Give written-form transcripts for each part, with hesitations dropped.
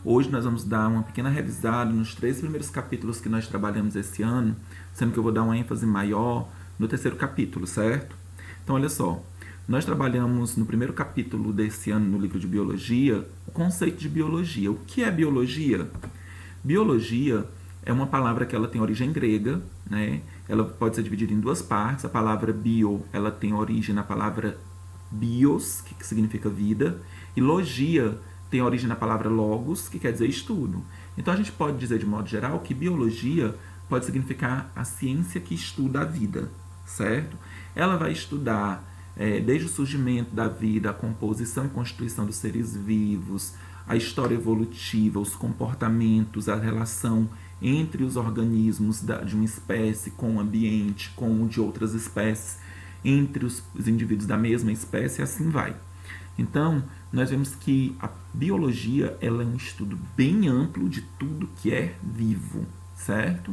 Hoje nós vamos dar uma pequena revisada nos 3 primeiros capítulos que nós trabalhamos esse ano, sendo que eu vou dar uma ênfase maior no terceiro capítulo, certo? Então, olha só, nós trabalhamos no primeiro capítulo desse ano no livro de Biologia o conceito de biologia. O que é biologia? Biologia é uma palavra que ela tem origem grega, né? Ela pode ser dividida em duas partes. A palavra bio, ela tem origem na palavra bios, que significa vida, e logia tem origem na palavra logos, que quer dizer estudo. Então a gente pode dizer de modo geral que biologia pode significar a ciência que estuda a vida, certo? Ela vai estudar desde o surgimento da vida, a composição e constituição dos seres vivos, a história evolutiva, os comportamentos, a relação entre os organismos de uma espécie com o ambiente, com o de outras espécies, entre os indivíduos da mesma espécie, e assim vai. Então, nós vemos que a biologia ela é um estudo bem amplo de tudo que é vivo, certo?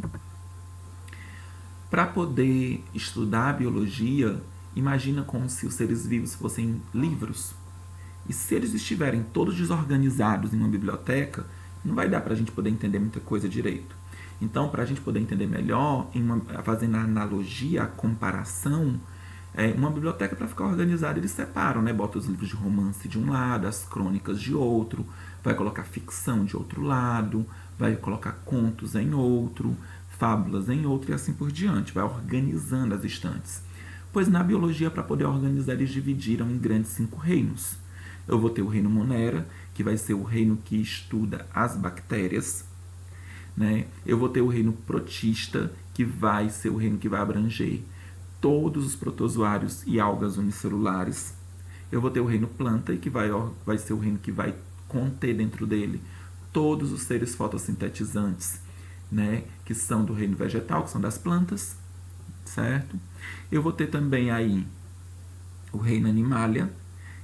Para poder estudar a biologia, imagina como se os seres vivos fossem livros. E se eles estiverem todos desorganizados em uma biblioteca, não vai dar para a gente poder entender muita coisa direito. Então, para a gente poder entender melhor, fazendo a analogia, a comparação, uma biblioteca, para ficar organizada, eles separam, né? Bota os livros de romance de um lado, as crônicas de outro, vai colocar ficção de outro lado, vai colocar contos em outro, fábulas em outro e assim por diante, vai organizando as estantes. Pois na biologia, para poder organizar, eles dividiram em grandes 5 reinos. Eu vou ter o reino Monera, que vai ser o reino que estuda as bactérias, né? Eu vou ter o reino Protista, que vai ser o reino que vai abranger todos os protozoários e algas unicelulares. Eu vou ter o reino Planta, que vai ser o reino que vai conter dentro dele todos os seres fotossintetizantes, né? Que são do reino vegetal, que são das plantas, certo? Eu vou ter também aí o reino Animalia,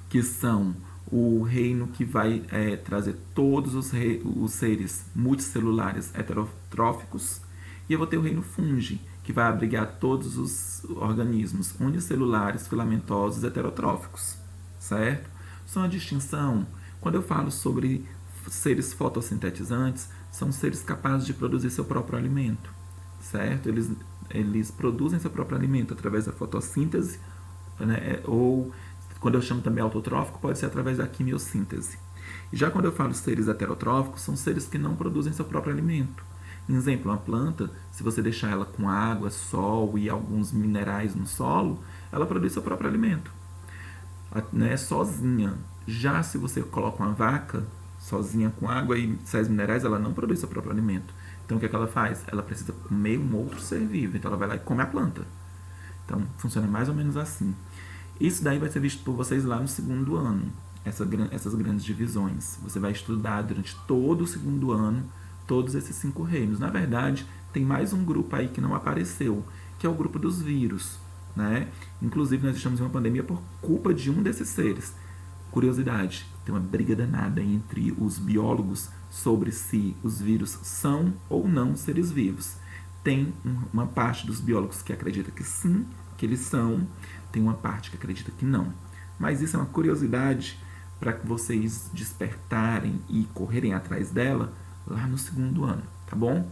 que são o reino que vai trazer todos os seres multicelulares heterotróficos. E eu vou ter o reino Fungi, que vai abrigar todos os organismos unicelulares, filamentosos, heterotróficos, certo? Só uma distinção, quando eu falo sobre seres fotossintetizantes, são seres capazes de produzir seu próprio alimento, certo? Eles produzem seu próprio alimento através da fotossíntese, né? Ou, quando eu chamo também autotrófico, pode ser através da quimiossíntese. E já quando eu falo seres heterotróficos, são seres que não produzem seu próprio alimento. Exemplo, uma planta, se você deixar ela com água, sol e alguns minerais no solo, ela produz seu próprio alimento, né, sozinha. Já se você coloca uma vaca sozinha com água e sais minerais, ela não produz seu próprio alimento. Então o que ela faz? Ela precisa comer um outro ser vivo, então ela vai lá e come a planta. Então funciona mais ou menos assim. Isso daí vai ser visto por vocês lá no segundo ano, essas grandes divisões. Você vai estudar durante todo o segundo ano todos esses 5 reinos. Na verdade, tem mais um grupo aí que não apareceu, que é o grupo dos vírus, né? Inclusive, nós estamos em uma pandemia por culpa de um desses seres. Curiosidade, tem uma briga danada entre os biólogos sobre se os vírus são ou não seres vivos. Tem uma parte dos biólogos que acredita que sim, que eles são, tem uma parte que acredita que não. Mas isso é uma curiosidade para que vocês despertarem e correrem atrás dela lá no segundo ano, tá bom?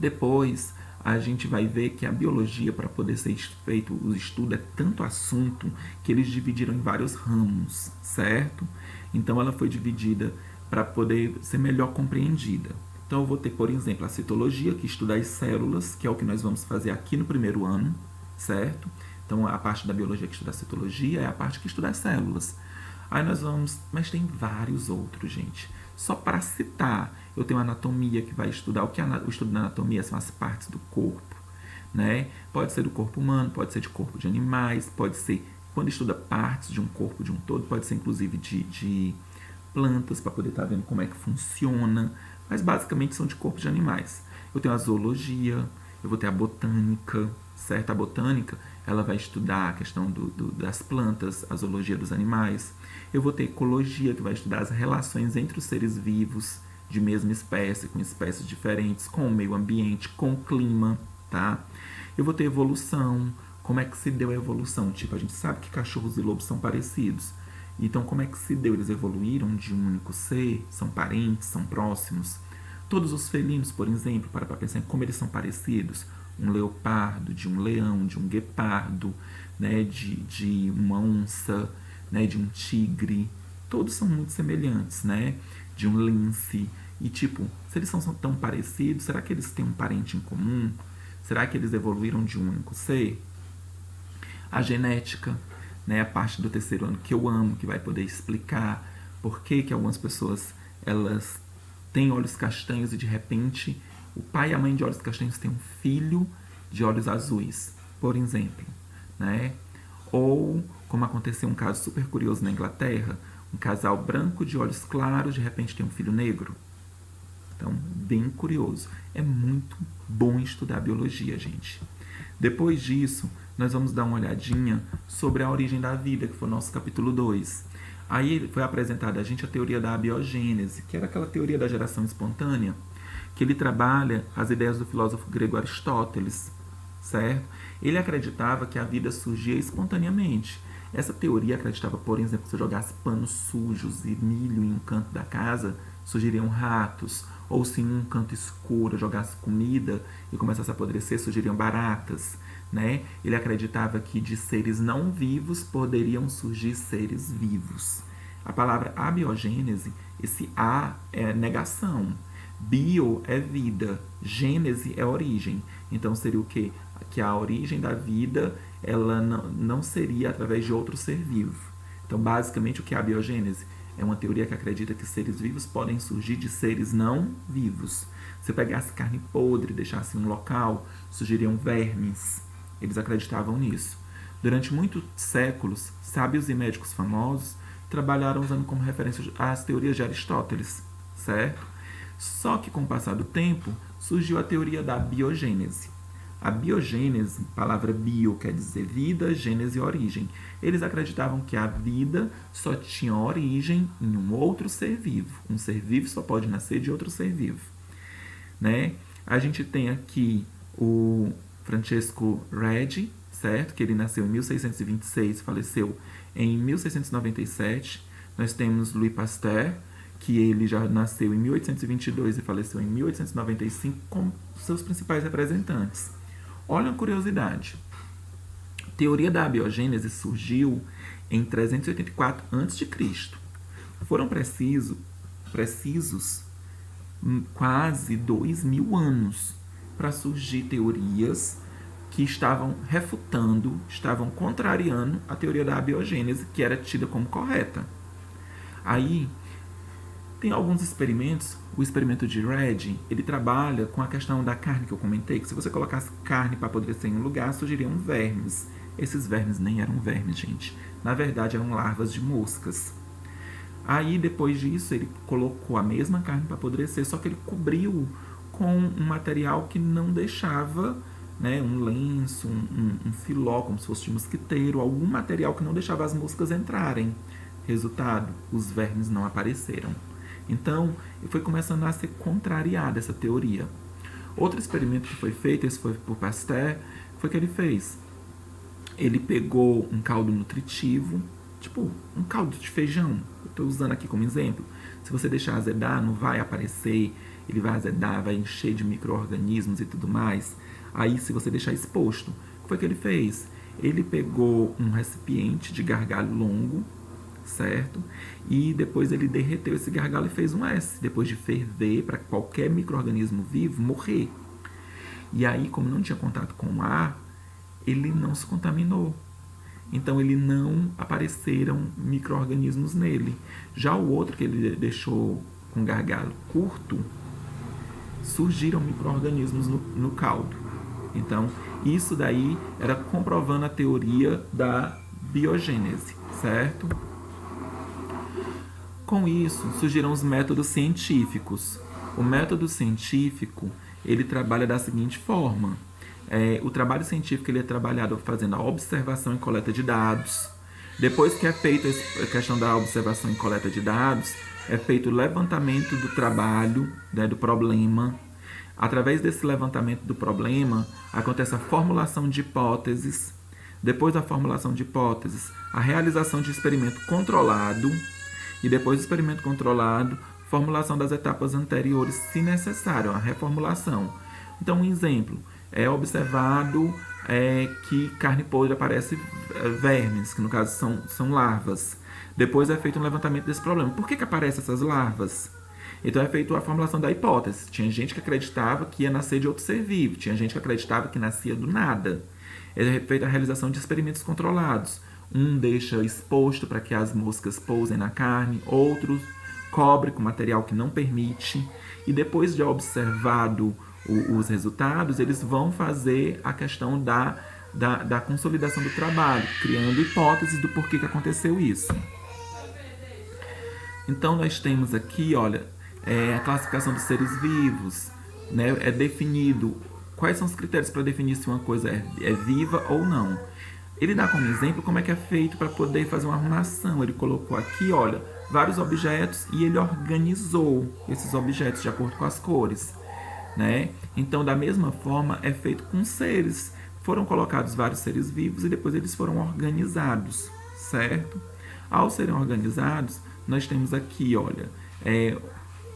Depois a gente vai ver que a biologia, para poder ser feito o estudo, é tanto assunto que eles dividiram em vários ramos, certo? Então ela foi dividida para poder ser melhor compreendida. Então eu vou ter, por exemplo, a citologia, que estuda as células, que é o que nós vamos fazer aqui no primeiro ano, certo? Então a parte da biologia que estuda a citologia é a parte que estuda as células. Aí nós vamos, mas tem vários outros, gente. Só para citar, eu tenho a anatomia, que vai estudar o estudo da anatomia são as partes do corpo, né? Pode ser do corpo humano, pode ser de corpo de animais, pode ser, quando estuda partes de um corpo de um todo, pode ser inclusive de plantas, para poder estar vendo como é que funciona, mas basicamente são de corpo de animais. Eu tenho a zoologia, eu vou ter a botânica, certo? A botânica, ela vai estudar a questão das plantas, a zoologia dos animais. Eu vou ter ecologia, que vai estudar as relações entre os seres vivos de mesma espécie, com espécies diferentes, com o meio ambiente, com o clima, tá? Eu vou ter evolução, como é que se deu a evolução. Tipo, a gente sabe que cachorros e lobos são parecidos. Então, como é que se deu? Eles evoluíram de um único ser? São parentes? São próximos? Todos os felinos, por exemplo, para pensar em como eles são parecidos. Um leopardo, de um leão, de um guepardo, né, de uma onça, né, de um tigre. Todos são muito semelhantes, né? De um lince. E tipo, se eles são tão parecidos, será que eles têm um parente em comum? Será que eles evoluíram de um único ser? A genética, né, a parte do terceiro ano que eu amo, que vai poder explicar por que algumas pessoas elas têm olhos castanhos e de repente o pai e a mãe de olhos castanhos têm um filho de olhos azuis, por exemplo, né? Ou como aconteceu um caso super curioso na Inglaterra, um casal branco de olhos claros de repente tem um filho negro. Então, bem curioso. É muito bom estudar biologia, gente. Depois disso, nós vamos dar uma olhadinha sobre a origem da vida, que foi o nosso capítulo 2. Aí foi apresentada a gente a teoria da abiogênese, que era aquela teoria da geração espontânea, que ele trabalha as ideias do filósofo grego Aristóteles, certo? Ele acreditava que a vida surgia espontaneamente. Essa teoria acreditava, por exemplo, que se eu jogasse panos sujos e milho em um canto da casa, surgiriam ratos, ou se em um canto escuro eu jogasse comida e começasse a apodrecer, surgiriam baratas, né? Ele acreditava que de seres não vivos poderiam surgir seres vivos. A palavra abiogênese, esse A é negação, bio é vida, gênese é origem. Então seria o quê? Que a origem da vida ela não seria através de outro ser vivo. Então, basicamente, o que é a biogênese? É uma teoria que acredita que seres vivos podem surgir de seres não vivos. Se eu pegasse carne podre e deixasse em um local, surgiriam vermes. Eles acreditavam nisso. Durante muitos séculos, sábios e médicos famosos trabalharam usando como referência as teorias de Aristóteles, certo? Só que com o passar do tempo, surgiu a teoria da biogênese. A biogênese, palavra bio quer dizer vida, gênese origem. Eles acreditavam que a vida só tinha origem em um outro ser vivo. Um ser vivo só pode nascer de outro ser vivo, né? A gente tem aqui o Francesco Redi, certo? Que ele nasceu em 1626 e faleceu em 1697. Nós temos Louis Pasteur, que ele já nasceu em 1822 e faleceu em 1895, como seus principais representantes. Olha uma curiosidade. A teoria da abiogênese surgiu em 384 a.C. Foram precisos quase 2.000 anos para surgir teorias que estavam refutando, estavam contrariando a teoria da abiogênese, que era tida como correta. Aí, tem alguns experimentos. O experimento de Redi, ele trabalha com a questão da carne que eu comentei, que se você colocasse carne para apodrecer em um lugar, surgiriam vermes. Esses vermes nem eram vermes, gente. Na verdade, eram larvas de moscas. Aí, depois disso, ele colocou a mesma carne para apodrecer, só que ele cobriu com um material que não deixava, né, um lenço, um filó, como se fosse de mosquiteiro, algum material que não deixava as moscas entrarem. Resultado, os vermes não apareceram. Então, foi começando a ser contrariada essa teoria. Outro experimento que foi feito, esse foi por Pasteur, foi que ele fez. Ele pegou um caldo nutritivo, tipo um caldo de feijão, eu estou usando aqui como exemplo. Se você deixar azedar, não vai aparecer, ele vai azedar, vai encher de micro-organismos e tudo mais. Aí, se você deixar exposto, o que foi que ele fez? Ele pegou um recipiente de gargalho longo, certo? E depois ele derreteu esse gargalo e fez um S, depois de ferver para qualquer micro-organismo vivo morrer. E aí, como não tinha contato com o ar, ele não se contaminou. Então, ele não apareceram micro-organismos nele. Já o outro que ele deixou com gargalo curto, surgiram micro-organismos no caldo. Então, isso daí era comprovando a teoria da biogênese, certo? Com isso, surgiram os métodos científicos. O método científico, ele trabalha da seguinte forma. O trabalho científico ele é trabalhado fazendo a observação e coleta de dados. Depois que é feita a questão da observação e coleta de dados, é feito o levantamento do trabalho, né, do problema. Através desse levantamento do problema, acontece a formulação de hipóteses. Depois da formulação de hipóteses, a realização de experimento controlado. E depois do experimento controlado, formulação das etapas anteriores, se necessário, a reformulação. Então, um exemplo, é observado que carne podre aparece vermes, que no caso são larvas. Depois é feito um levantamento desse problema. Por que aparecem essas larvas? Então é feita a formulação da hipótese. Tinha gente que acreditava que ia nascer de outro ser vivo, tinha gente que acreditava que nascia do nada. É feita a realização de experimentos controlados. Um deixa exposto para que as moscas pousem na carne, outro cobre com material que não permite. E depois de observado os resultados, eles vão fazer a questão da consolidação do trabalho, criando hipóteses do porquê que aconteceu isso. Então nós temos aqui, olha, a classificação dos seres vivos, né? É definido quais são os critérios para definir se uma coisa é viva ou não. Ele dá como exemplo como é que é feito para poder fazer uma arrumação. Ele colocou aqui, olha, vários objetos e ele organizou esses objetos de acordo com as cores, né? Então, da mesma forma, é feito com seres. Foram colocados vários seres vivos e depois eles foram organizados, certo? Ao serem organizados, nós temos aqui, olha,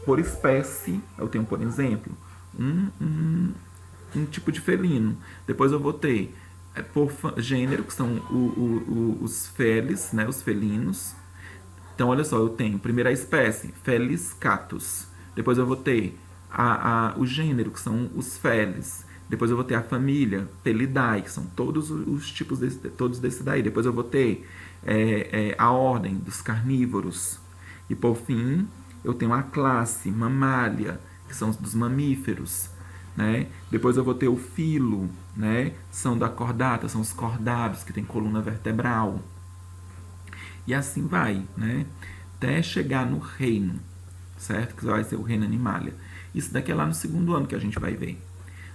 por espécie, eu tenho, por exemplo, um tipo de felino. Depois eu vou ter por gênero, que são os felis, né, os felinos. Então, olha só, eu tenho primeira espécie, Felis catus. Depois eu vou ter o gênero, que são os felis. Depois eu vou ter a família, Felidae, que são todos os tipos todos desse daí. Depois eu vou ter a ordem dos carnívoros. E por fim, eu tenho a classe, Mammalia, que são dos mamíferos. Né? Depois eu vou ter o filo, né? São da cordata, são os cordados, que tem coluna vertebral. E assim vai, né? Até chegar no reino, certo? Que vai ser o reino animalia. Isso daqui é lá no segundo ano que a gente vai ver.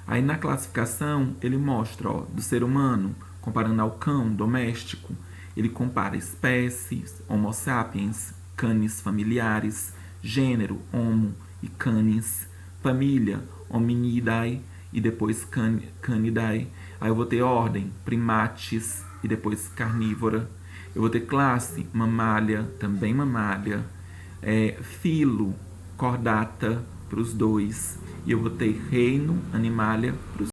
Aí na classificação, ele mostra, ó, do ser humano, comparando ao cão doméstico, ele compara espécies, Homo sapiens, canis familiares, gênero, Homo e canis, família, Hominidae e depois Canidae. Aí eu vou ter ordem, primates e depois carnívora. Eu vou ter classe, Mammalia, também Mammalia. Filo, cordata para os dois. E eu vou ter reino, Animalia para os